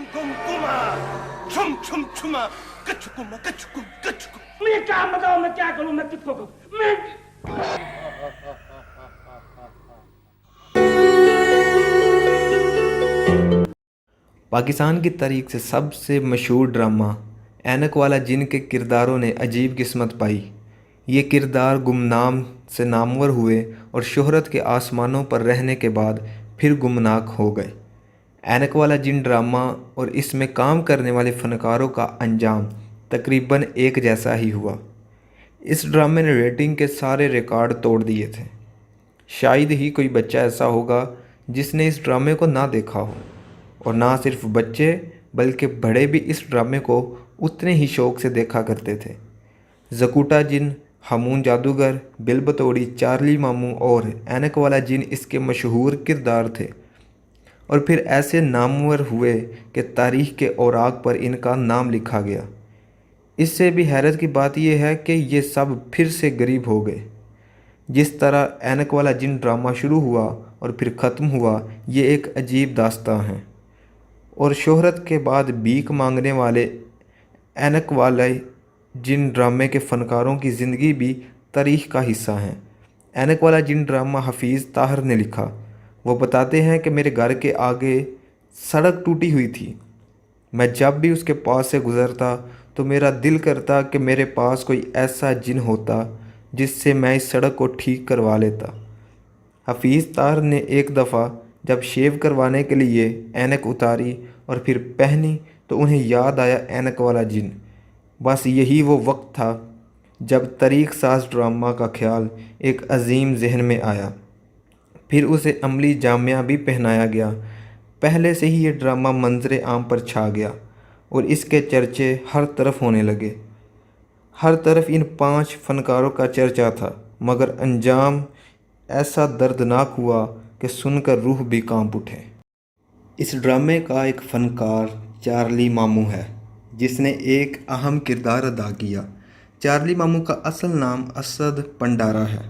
कुम कुमा छुम छुम छुमा कछुकुमा कछुकुम कछुकुम। मुझे क्या बताओ, मैं क्या करूं, मैं किसको कहूं? मैं पाकिस्तान की तारीख से सबसे मशहूर ड्रामा ऐनक वाला जिन के किरदारों ने अजीब किस्मत पाई। ये किरदार गुमनाम से नामवर हुए और शोहरत के आसमानों पर रहने के बाद फिर गुमनाक हो गए। ऐनक वाला जिन ड्रामा और इसमें काम करने वाले फ़नकारों का अंजाम तकरीबन एक जैसा ही हुआ। इस ड्रामे ने रेटिंग के सारे रिकॉर्ड तोड़ दिए थे। शायद ही कोई बच्चा ऐसा होगा जिसने इस ड्रामे को ना देखा हो, और ना सिर्फ बच्चे बल्कि बड़े भी इस ड्रामे को उतने ही शौक़ से देखा करते थे। ज़कूटा जिन, हामून जादूगर, बिल बतौड़ी, चार्ली मामू और ऐनक वाला जिन इसके मशहूर किरदार थे, और फिर ऐसे नामवर हुए कि तारीख़ के औराक पर इनका नाम लिखा गया। इससे भी हैरत की बात यह है कि ये सब फिर से गरीब हो गए। जिस तरह ऐनक वाला जिन ड्रामा शुरू हुआ और फिर ख़त्म हुआ, ये एक अजीब दास्तां है। और शोहरत के बाद भीख मांगने वाले ऐनक वाले जिन ड्रामे के फ़नकारों की ज़िंदगी भी तारीख़ का हिस्सा हैं। ऐनक वाला जिन ड्रामा हफीज़ ताहर ने लिखा। वो बताते हैं कि मेरे घर के आगे सड़क टूटी हुई थी। मैं जब भी उसके पास से गुज़रता तो मेरा दिल करता कि मेरे पास कोई ऐसा जिन होता जिससे मैं इस सड़क को ठीक करवा लेता। हफीज़ ताहर ने एक दफ़ा जब शेव करवाने के लिए ऐनक उतारी और फिर पहनी तो उन्हें याद आया ऐनक वाला जिन। बस यही वो वक्त था जब तारीख़ साज ड्रामा का ख्याल एक अजीम जहन में आया। फिर उसे अमली जामिया भी पहनाया गया। पहले से ही ये ड्रामा मंजर आम पर छा गया और इसके चर्चे हर तरफ होने लगे। हर तरफ इन 5 फ़नकारों का चर्चा था, मगर अंजाम ऐसा दर्दनाक हुआ कि सुनकर रूह भी कांप उठे। इस ड्रामे का एक फ़नकार चार्ली मामू है, जिसने एक अहम किरदार अदा किया। चार्ली मामू का असल नाम असद पंडारा है।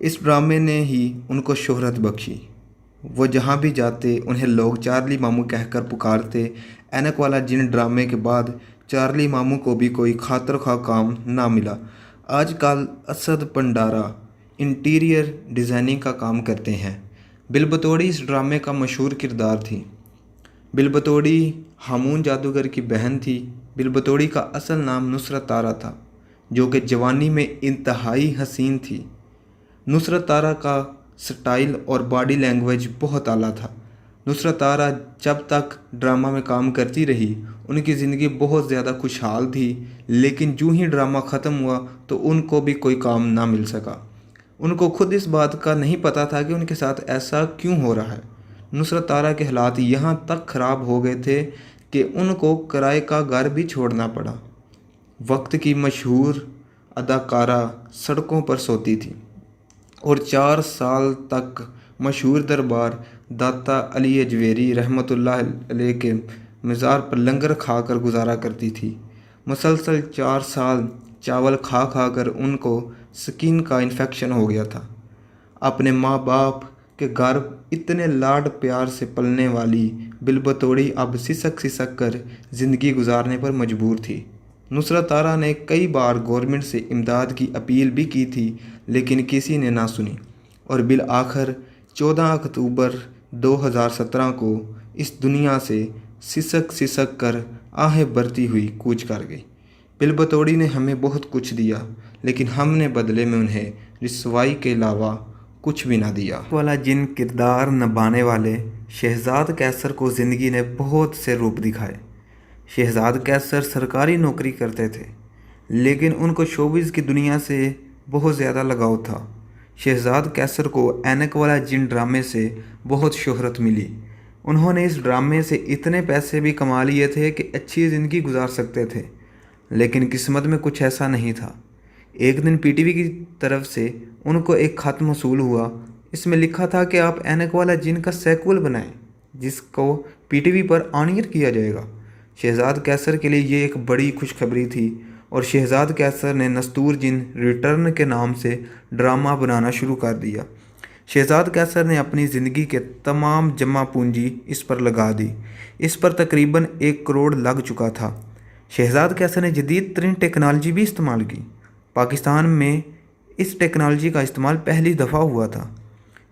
इस ड्रामे ने ही उनको शोहरत बख्शी। वो जहाँ भी जाते उन्हें लोग चार्ली मामू कहकर पुकारते। ऐनक वाला जिन ड्रामे के बाद चार्ली मामू को भी कोई खातर खा काम ना मिला। आजकल असद पंडारा इंटीरियर डिज़ाइनिंग का काम करते हैं। बिल बतौड़ी इस ड्रामे का मशहूर किरदार थी। बिल बतौड़ी हामून जादूगर की बहन थी। बिल बतौड़ी का असल नाम नुसरत तारा था, जो कि जवानी में इंतहाई हसीन थी। नुसरत तारा का स्टाइल और बॉडी लैंग्वेज बहुत आला था। नुसरत तारा जब तक ड्रामा में काम करती रही, उनकी ज़िंदगी बहुत ज़्यादा खुशहाल थी, लेकिन जूँ ही ड्रामा ख़त्म हुआ तो उनको भी कोई काम ना मिल सका। उनको खुद इस बात का नहीं पता था कि उनके साथ ऐसा क्यों हो रहा है। नुसरत तारा के हालात यहाँ तक ख़राब हो गए थे कि उनको किराए का घर भी छोड़ना पड़ा। वक्त की मशहूर अदाकारा सड़कों पर सोती थी और 4 साल तक मशहूर दरबार दाता अली अजवेरी रहमतुल्लाह अलैह के मज़ार पर लंगर खाकर गुजारा करती थी। मुसलसल 4 साल चावल खा खा कर उनको स्किन का इन्फेक्शन हो गया था। अपने माँ बाप के घर इतने लाड प्यार से पलने वाली बिल बतौड़ी अब सिसक सिसक कर ज़िंदगी गुजारने पर मजबूर थी। नुसरत तारा ने कई बार गवर्नमेंट से इमदाद की अपील भी की थी, लेकिन किसी ने ना सुनी और बिल आखिर 14 अक्टूबर 2017 को इस दुनिया से सिसक सिसक कर आहें भरती हुई कूच कर गई। बिल बतौड़ी ने हमें बहुत कुछ दिया, लेकिन हमने बदले में उन्हें रिसवाई के अलावा कुछ भी ना दिया। वाला जिन किरदार निभाने वाले शहजाद कैसर को ज़िंदगी ने बहुत से रूप दिखाए। शहजाद कैसर सरकारी नौकरी करते थे, लेकिन उनको शोबिज़ की दुनिया से बहुत ज़्यादा लगाव था। शहजाद कैसर को ऐनक वाला जिन ड्रामे से बहुत शोहरत मिली। उन्होंने इस ड्रामे से इतने पैसे भी कमा लिए थे कि अच्छी ज़िंदगी गुजार सकते थे, लेकिन किस्मत में कुछ ऐसा नहीं था। एक दिन पीटीवी की तरफ से उनको एक ख़त मौसूल हुआ। इसमें लिखा था कि आप ऐनक वाला जिन का सेक्वल बनाएं, जिसको पीटीवी पर ऑनियर किया जाएगा। शहजाद कैसर के लिए ये एक बड़ी खुशखबरी थी और शहजाद कैसर ने नस्तूर जिन रिटर्न के नाम से ड्रामा बनाना शुरू कर दिया। शहजाद कैसर ने अपनी ज़िंदगी के तमाम जमा पूंजी इस पर लगा दी। इस पर तकरीबन 1 करोड़ लग चुका था। शहजाद कैसर ने जदीद तरीन टेक्नोलॉजी भी इस्तेमाल की। पाकिस्तान में इस टेक्नोलॉजी का इस्तेमाल पहली दफ़ा हुआ था।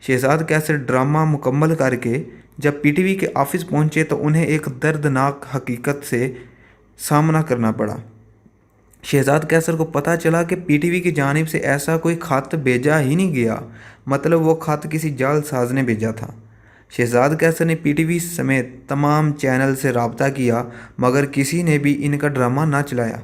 शहजाद कैसर ड्रामा मुकम्मल करके जब पीटीवी के ऑफिस पहुंचे तो उन्हें एक दर्दनाक हकीकत से सामना करना पड़ा। शहजाद कैसर को पता चला कि पीटीवी की जानिब से ऐसा कोई खत भेजा ही नहीं गया, मतलब वो खत किसी जालसाज ने भेजा था। शहजाद कैसर ने पीटीवी समेत तमाम चैनल से रब्ता किया, मगर किसी ने भी इनका ड्रामा ना चलाया,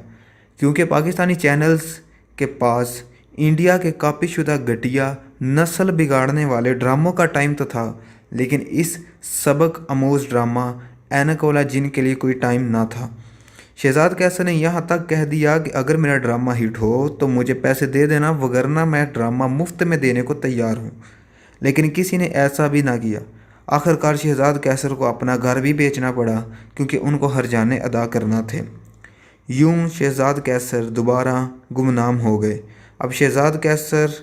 क्योंकि पाकिस्तानी चैनल्स के पास इंडिया के कापीशुदा घटिया नस्ल बिगाड़ने वाले ड्रामों का टाइम तो था, लेकिन इस सबक आमोज़ ड्रामा ऐनक वाला जिन के लिए कोई टाइम ना था। शहजाद कैसर ने यहाँ तक कह दिया कि अगर मेरा ड्रामा हिट हो तो मुझे पैसे दे देना, वगरना मैं ड्रामा मुफ्त में देने को तैयार हूँ। लेकिन किसी ने ऐसा भी ना किया। आखिरकार शहजाद कैसर को अपना घर भी बेचना पड़ा, क्योंकि उनको हर्जाने अदा करना थे। यूं शहजाद कैसर दोबारा गुमनाम हो गए। अब शहजाद कैसर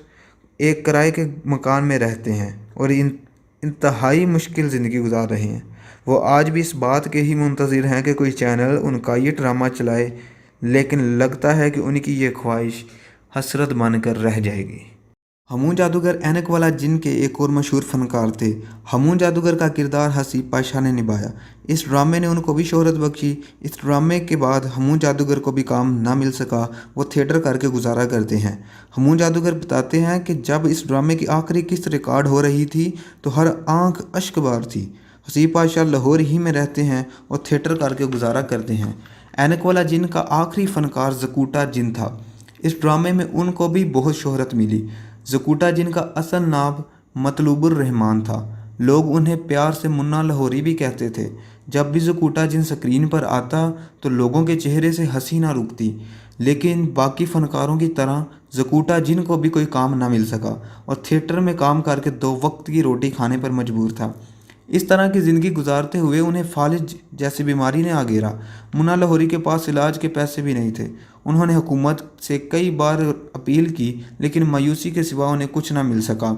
एक किराए के मकान में रहते हैं और इंतहाई मुश्किल ज़िंदगी गुजार रहे हैं। वो आज भी इस बात के ही मुंतज़िर हैं कि कोई चैनल उनका ये ड्रामा चलाए, लेकिन लगता है कि उनकी ये ख्वाहिश हसरत बनकर रह जाएगी। हमू जादूगर ऐनक वाला जिन के एक और मशहूर फ़नकार थे। हमू जादूगर का किरदार हसीब पाशा ने निभाया। इस ड्रामे ने उनको भी शोहरत बख्शी। इस ड्रामे के बाद हमू जादूगर को भी काम ना मिल सका, वो थिएटर करके गुजारा करते हैं। हमू जादूगर बताते हैं कि जब इस ड्रामे की आखिरी किस्त रिकॉर्ड हो रही थी तो हर आंख अश्कबार थी। हसीब पाशा लाहौर ही में रहते हैं और थिएटर करके गुजारा करते हैं। ऐनक वाला जिन का आखिरी फ़नकार ज़कूटा जिन था। इस ड्रामे में उनको भी बहुत शोहरत मिली। ज़कूटा जिन का असल नाम मतलूबुर रहमान था। लोग उन्हें प्यार से मुन्ना लाहौरी भी कहते थे। जब भी ज़कूटा जिन स्क्रीन पर आता तो लोगों के चेहरे से हंसी ना रुकती, लेकिन बाकी फ़नकारों की तरह ज़कूटा जिन को भी कोई काम ना मिल सका और थिएटर में काम करके 2 वक्त की रोटी खाने पर मजबूर था। इस तरह की ज़िंदगी गुजारते हुए उन्हें फालिज जैसी बीमारी ने आ घेरा। मुन्ना लाहौरी के पास इलाज के पैसे भी नहीं थे। उन्होंने हुकूमत से कई बार अपील की, लेकिन मायूसी के सिवा उन्हें कुछ ना मिल सका।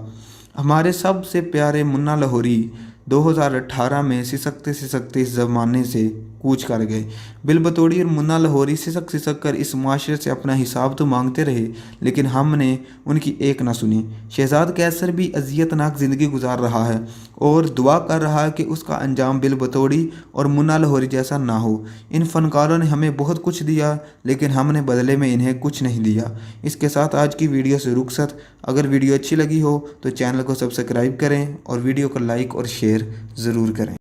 हमारे सबसे प्यारे मुन्ना लाहौरी 2018 में सिसकते इस ज़माने से कूच कर गए। बिल बतौड़ी और मुन्ना लाहौरी सिसक कर इस माशरे से अपना हिसाब तो मांगते रहे, लेकिन हमने उनकी एक ना सुनी। शहजाद कैसर भी अजियतनाक ज़िंदगी गुजार रहा है और दुआ कर रहा है कि उसका अंजाम बिल बतौड़ी और मुन्ना लाहौरी जैसा ना हो। इन फ़नकारों ने हमें बहुत कुछ दिया, लेकिन हमने बदले में इन्हें कुछ नहीं दिया। इसके साथ आज की वीडियो से रुखसत। अगर वीडियो अच्छी लगी हो तो चैनल को सब्सक्राइब करें और वीडियो को लाइक और शेयर ज़रूर करें।